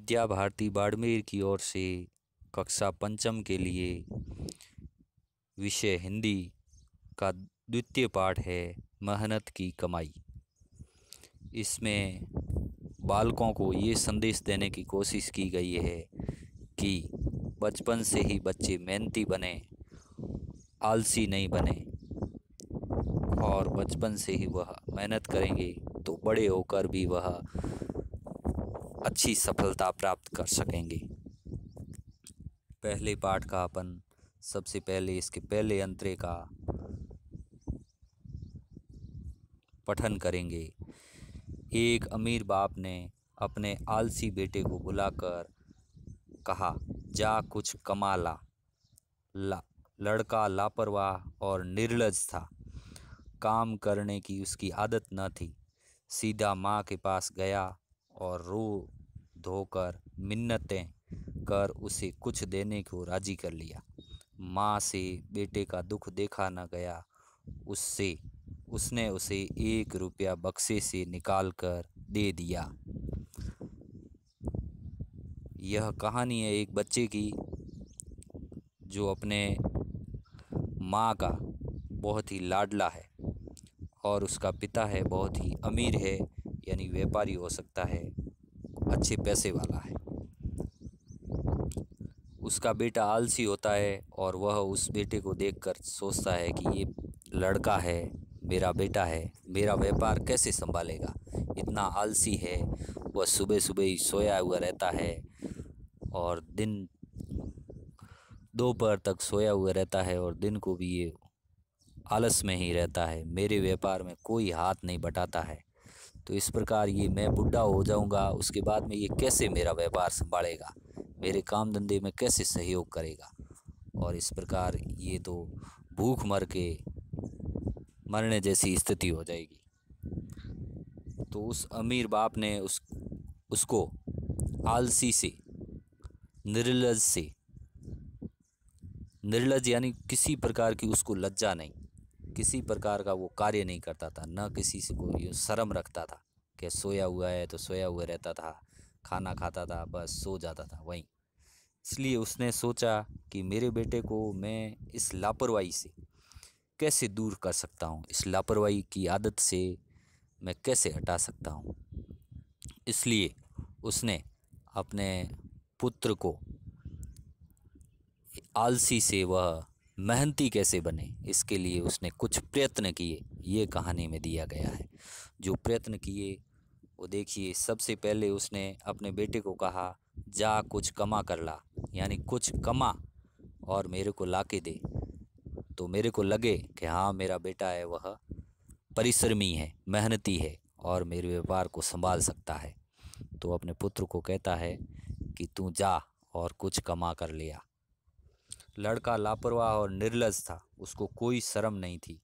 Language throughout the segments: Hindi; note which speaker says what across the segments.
Speaker 1: विद्या भारती बाड़मेर की ओर से कक्षा पंचम के लिए विषय हिंदी का द्वितीय पाठ है मेहनत की कमाई। इसमें बालकों को ये संदेश देने की कोशिश की गई है कि बचपन से ही बच्चे मेहनती बने, आलसी नहीं बने और बचपन से ही वह मेहनत करेंगे तो बड़े होकर भी वह अच्छी सफलता प्राप्त कर सकेंगे। पहले पाठ का अपन सबसे पहले इसके पहले अंतरे का पठन करेंगे। एक अमीर बाप ने अपने आलसी बेटे को बुलाकर कहा, जा कुछ कमा ला। लड़का लापरवाह और निर्लज था। काम करने की उसकी आदत न थी। सीधा माँ के पास गया और रो धोकर मिन्नतें कर उसे कुछ देने को राजी कर लिया। माँ से बेटे का दुख देखा न गया। उसने उसे 1 रुपया बक्से से निकाल कर दे दिया। यह कहानी है एक बच्चे की जो अपने माँ का बहुत ही लाडला है और उसका पिता है बहुत ही अमीर है, यानी व्यापारी हो सकता है, अच्छे पैसे वाला है। उसका बेटा आलसी होता है और वह उस बेटे को देखकर सोचता है कि ये लड़का है, मेरा बेटा है, मेरा व्यापार कैसे संभालेगा। इतना आलसी है, वह सुबह सुबह ही सोया हुआ रहता है और दिन दोपहर तक सोया हुआ रहता है और दिन को भी ये आलस में ही रहता है। मेरे व्यापार में कोई हाथ नहीं बटाता है, तो इस प्रकार ये मैं बुढ़ा हो जाऊंगा, उसके बाद में ये कैसे मेरा व्यापार संभालेगा, मेरे काम धंधे में कैसे सहयोग करेगा। और इस प्रकार ये तो भूख मरने जैसी स्थिति हो जाएगी। तो उस अमीर बाप ने उसको आलसी से, निर्लज यानी किसी प्रकार की उसको लज्जा नहीं, किसी प्रकार का वो कार्य नहीं करता था, न किसी से कोई शर्म रखता था कि सोया हुआ है तो सोया हुआ रहता था, खाना खाता था बस सो जाता था वहीं। इसलिए उसने सोचा कि मेरे बेटे को मैं इस लापरवाही से कैसे दूर कर सकता हूँ, इस लापरवाही की आदत से मैं कैसे हटा सकता हूँ। इसलिए उसने अपने पुत्र को आलसी से वह मेहनती कैसे बने, इसके लिए उसने कुछ प्रयत्न किए। ये कहानी में दिया गया है। जो प्रयत्न किए वो देखिए। सबसे पहले उसने अपने बेटे को कहा, जा कुछ कमा कर ला, यानी कुछ कमा और मेरे को ला के दे, तो मेरे को लगे कि हाँ मेरा बेटा है वह परिश्रमी है, मेहनती है और मेरे व्यापार को संभाल सकता है। तो अपने पुत्र को कहता है कि तू जा और कुछ कमा कर ले आ। लड़का लापरवाह और निर्लज था, उसको कोई शर्म नहीं थी,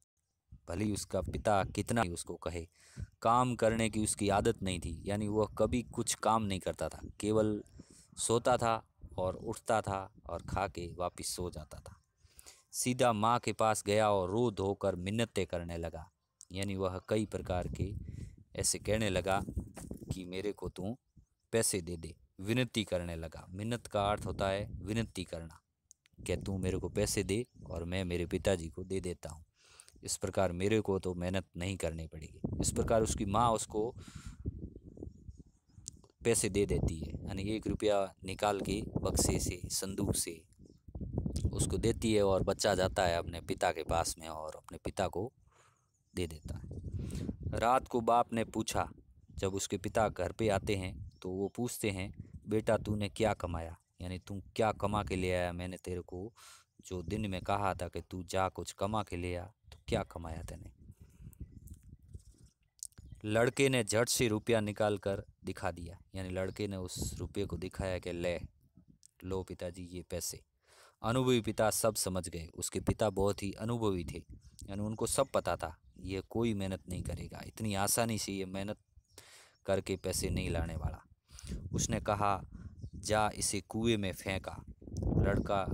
Speaker 1: भले ही उसका पिता कितना ही उसको कहे। काम करने की उसकी आदत नहीं थी, यानी वह कभी कुछ काम नहीं करता था, केवल सोता था और उठता था और खा के वापस सो जाता था। सीधा माँ के पास गया और रो धोकर मिन्नतें करने लगा, यानी वह कई प्रकार के ऐसे कहने लगा कि मेरे को तू पैसे दे दे, विनती करने लगा। मिन्नत का अर्थ होता है विनती करना, कि तू मेरे को पैसे दे और मैं मेरे पिताजी को दे देता हूँ, इस प्रकार मेरे को तो मेहनत नहीं करनी पड़ेगी। इस प्रकार उसकी माँ उसको पैसे दे देती है, यानी 1 रुपया निकाल के बक्से से, संदूक से उसको देती है और बच्चा जाता है अपने पिता के पास में और अपने पिता को दे देता है। रात को बाप ने पूछा, जब उसके पिता घर पे आते हैं तो वो पूछते हैं, बेटा तूने क्या कमाया, यानी तू क्या कमा के ले आया। मैंने तेरे को जो दिन में कहा था कि तू जा कुछ कमा के ले आ, तो क्या कमाया तूने। लड़के ने झट से रुपया निकाल कर दिखा दिया, यानी लड़के ने उस रुपये को दिखाया कि ले लो पिताजी ये पैसे। अनुभवी पिता सब समझ गए। उसके पिता बहुत ही अनुभवी थे, यानी उनको सब पता था ये कोई मेहनत नहीं करेगा, इतनी आसानी से ये मेहनत करके पैसे नहीं लाने वाला। उसने कहा, जा इसे कुएं में फेंका। लड़का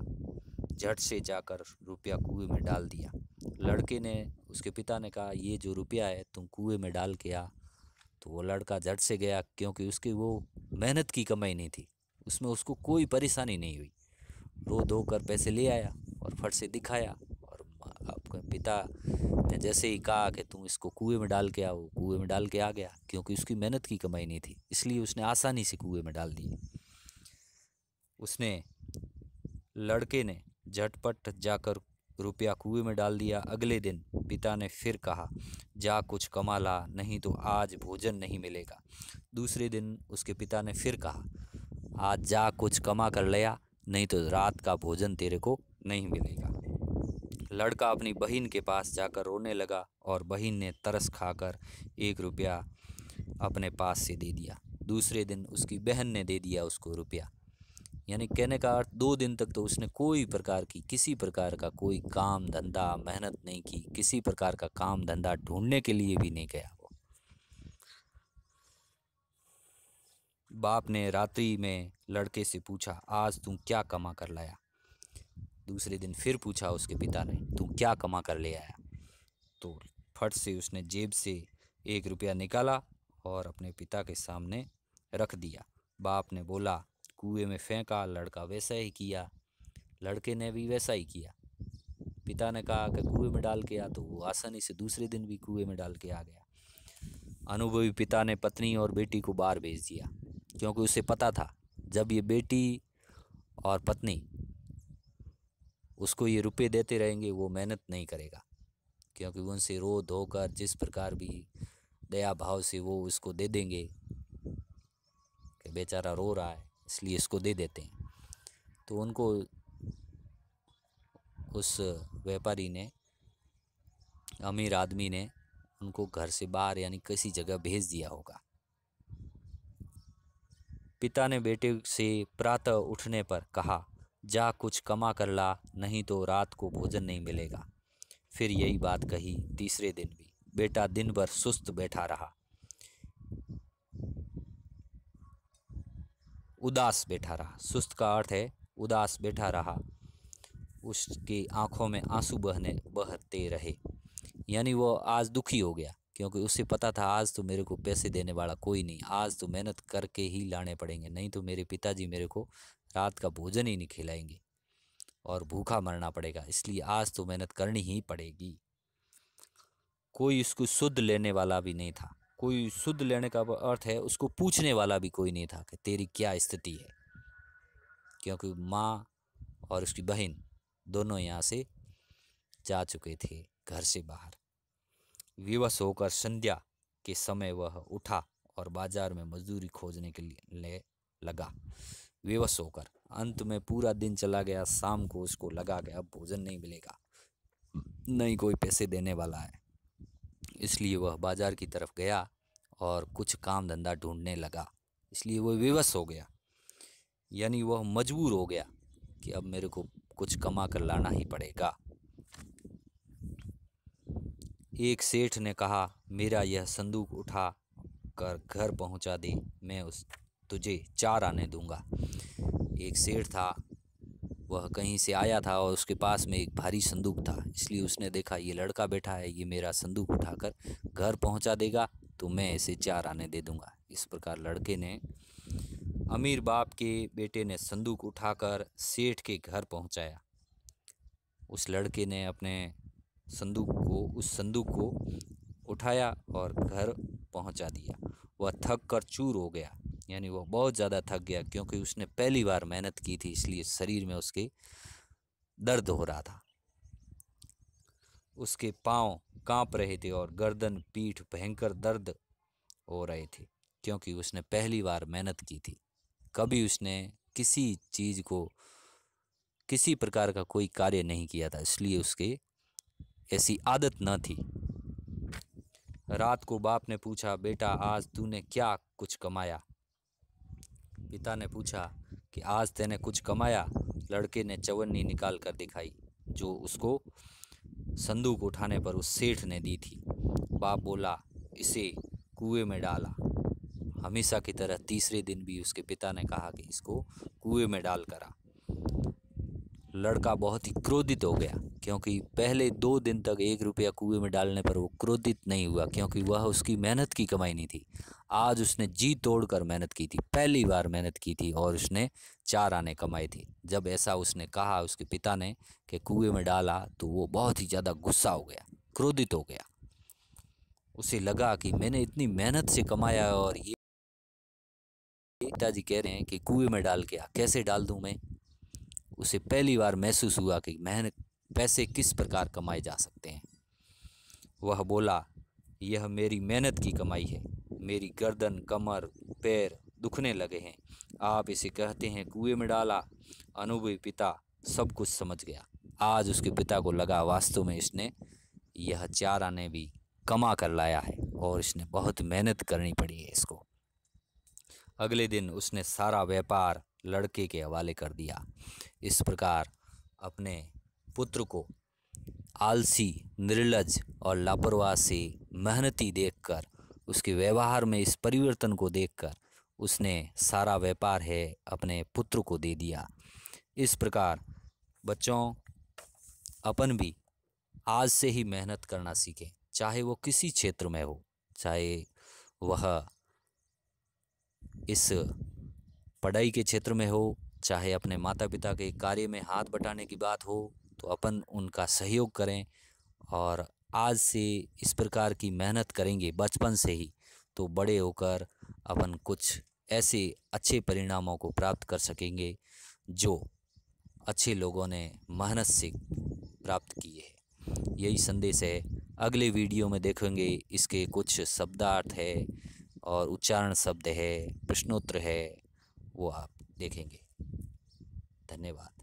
Speaker 1: झट से जाकर रुपया कुएं में डाल दिया। लड़के ने, उसके पिता ने कहा, ये जो रुपया है तुम कुएं में डाल के आ। तो वो लड़का झट से गया, क्योंकि उसकी वो मेहनत की कमाई नहीं थी, उसमें उसको कोई परेशानी नहीं हुई। रो धो कर पैसे ले आया और फट से दिखाया, और आपके पिता ने जैसे ही कहा कि तुम इसको कुएं में डाल के आओ, कुएं में डाल के आ गया, क्योंकि उसकी मेहनत की कमाई नहीं थी, इसलिए उसने आसानी से कुएं में डाल दी। उसने लड़के ने झटपट जाकर रुपया कुएं में डाल दिया। अगले दिन पिता ने फिर कहा, जा कुछ कमा ला, नहीं तो आज भोजन नहीं मिलेगा। दूसरे दिन उसके पिता ने फिर कहा, आज जा कुछ कमा कर ले आ, नहीं तो रात का भोजन तेरे को नहीं मिलेगा। लड़का अपनी बहन के पास जाकर रोने लगा और बहन ने तरस खाकर 1 रुपया अपने पास से दे दिया। दूसरे दिन उसकी बहन ने दे दिया उसको रुपया। यानी कहने का अर्थ 2 दिन तक तो उसने कोई प्रकार की, किसी प्रकार का कोई काम धंधा, मेहनत नहीं की, किसी प्रकार का काम धंधा ढूंढने के लिए भी नहीं गया वो। बाप ने रात्रि में लड़के से पूछा, आज तुम क्या कमा कर लाया? दूसरे दिन फिर पूछा उसके पिता ने, तुम क्या कमा कर ले आया? तो फट से उसने जेब से 1 रुपया निकाला और अपने पिता के सामने रख दिया। बाप ने बोला, कुएं में फेंका। लड़का वैसा ही किया, लड़के ने भी वैसा ही किया। पिता ने कहा कि कुएं में डाल के आ, तो वो आसानी से दूसरे दिन भी कुएं में डाल के आ गया। अनुभवी पिता ने पत्नी और बेटी को बाहर भेज दिया, क्योंकि उसे पता था जब ये बेटी और पत्नी उसको ये रुपए देते रहेंगे, वो मेहनत नहीं करेगा, क्योंकि वो उनसे रो धोकर जिस प्रकार भी दया भाव से वो उसको दे देंगे कि बेचारा रो रहा है इसलिए इसको दे देते हैं। तो उनको उस व्यापारी ने, अमीर आदमी ने उनको घर से बाहर यानी किसी जगह भेज दिया होगा। पिता ने बेटे से प्रातः उठने पर कहा, जा कुछ कमा कर ला, नहीं तो रात को भोजन नहीं मिलेगा। फिर यही बात कही तीसरे दिन भी। बेटा दिन भर सुस्त बैठा रहा, उदास बैठा रहा। सुस्त का अर्थ है उदास बैठा रहा। उसकी आंखों में आंसू बहते रहे, यानी वो आज दुखी हो गया, क्योंकि उसे पता था आज तो मेरे को पैसे देने वाला कोई नहीं, आज तो मेहनत करके ही लाने पड़ेंगे, नहीं तो मेरे पिताजी मेरे को रात का भोजन ही नहीं खिलाएंगे और भूखा मरना पड़ेगा, इसलिए आज तो मेहनत करनी ही पड़ेगी। कोई उसको शुद्ध लेने वाला भी नहीं था। कोई शुद्ध लेने का अर्थ है उसको पूछने वाला भी कोई नहीं था कि तेरी क्या स्थिति है, क्योंकि माँ और उसकी बहन दोनों यहाँ से जा चुके थे घर से बाहर। विवश होकर संध्या के समय वह उठा और बाजार में मजदूरी खोजने के लिए लगा। विवश होकर अंत में पूरा दिन चला गया। शाम को उसको लगा कि अब भोजन नहीं मिलेगा, नहीं कोई पैसे देने वाला है, इसलिए वह बाजार की तरफ गया और कुछ काम धंधा ढूंढने लगा। इसलिए वह विवश हो गया, यानी वह मजबूर हो गया कि अब मेरे को कुछ कमा कर लाना ही पड़ेगा। एक सेठ ने कहा, मेरा यह संदूक उठा कर घर पहुंचा दे, मैं तुझे 4 आने दूंगा। एक सेठ था, वह कहीं से आया था और उसके पास में एक भारी संदूक था, इसलिए उसने देखा ये लड़का बैठा है, ये मेरा संदूक उठाकर घर पहुंचा देगा तो मैं इसे 4 आने दे दूंगा। इस प्रकार लड़के ने, अमीर बाप के बेटे ने संदूक उठाकर सेठ के घर पहुंचाया। उस लड़के ने अपने उस संदूक को उठाया और घर पहुंचा दिया। वह थक कर चूर हो गया, यानी वह बहुत ज़्यादा थक गया, क्योंकि उसने पहली बार मेहनत की थी, इसलिए शरीर में उसके दर्द हो रहा था। उसके पांव कांप रहे थे और गर्दन पीठ भयंकर दर्द हो रहे थे, क्योंकि उसने पहली बार मेहनत की थी। कभी उसने किसी चीज़ को, किसी प्रकार का कोई कार्य नहीं किया था, इसलिए उसके ऐसी आदत न थी। रात को बाप ने पूछा, बेटा आज तूने क्या कुछ कमाया? पिता ने पूछा कि आज तूने कुछ कमाया? लड़के ने चवन्नी निकाल कर दिखाई, जो उसको संदूक उठाने पर उस सेठ ने दी थी। बाप बोला, इसे कुएं में डाला। हमेशा की तरह तीसरे दिन भी उसके पिता ने कहा कि इसको कुएं में डाल कर आ। लड़का बहुत ही क्रोधित हो गया, क्योंकि पहले 2 दिन तक 1 रुपया कुएं में डालने पर वो क्रोधित नहीं हुआ, क्योंकि वह उसकी मेहनत की कमाई नहीं थी। आज उसने जी तोड़कर मेहनत की थी, पहली बार मेहनत की थी और उसने 4 आने कमाए थे। जब ऐसा उसने कहा उसके पिता ने कि कुएं में डाला, तो वो बहुत ही ज़्यादा गुस्सा हो गया, क्रोधित हो गया। उसे लगा कि मैंने इतनी मेहनत से कमाया और ये पिताजी कह रहे हैं कि कुएं में डाल के कैसे डाल दूं मैं। उसे पहली बार महसूस हुआ कि मेहनत पैसे किस प्रकार कमाए जा सकते हैं। वह बोला, यह मेरी मेहनत की कमाई है, मेरी गर्दन, कमर, पैर दुखने लगे हैं, आप इसे कहते हैं कुएं में डाला। अनुभवी पिता सब कुछ समझ गया। आज उसके पिता को लगा वास्तव में इसने यह 4 आने भी कमा कर लाया है और इसने बहुत मेहनत करनी पड़ी है इसको। अगले दिन उसने सारा व्यापार लड़के के हवाले कर दिया। इस प्रकार अपने पुत्र को आलसी, निर्लज और लापरवाह से मेहनती देखकर, उसके व्यवहार में इस परिवर्तन को देखकर उसने सारा व्यापार है अपने पुत्र को दे दिया। इस प्रकार बच्चों, अपन भी आज से ही मेहनत करना सीखें, चाहे वो किसी क्षेत्र में हो, चाहे वह इस पढ़ाई के क्षेत्र में हो, चाहे अपने माता पिता के कार्य में हाथ बटाने की बात हो, तो अपन उनका सहयोग करें। और आज से इस प्रकार की मेहनत करेंगे बचपन से ही, तो बड़े होकर अपन कुछ ऐसे अच्छे परिणामों को प्राप्त कर सकेंगे जो अच्छे लोगों ने मेहनत से प्राप्त किए हैं। यही संदेश है। अगले वीडियो में देखेंगे इसके कुछ शब्दार्थ है और उच्चारण शब्द है, प्रश्नोत्तर है, वो आप देखेंगे। धन्यवाद।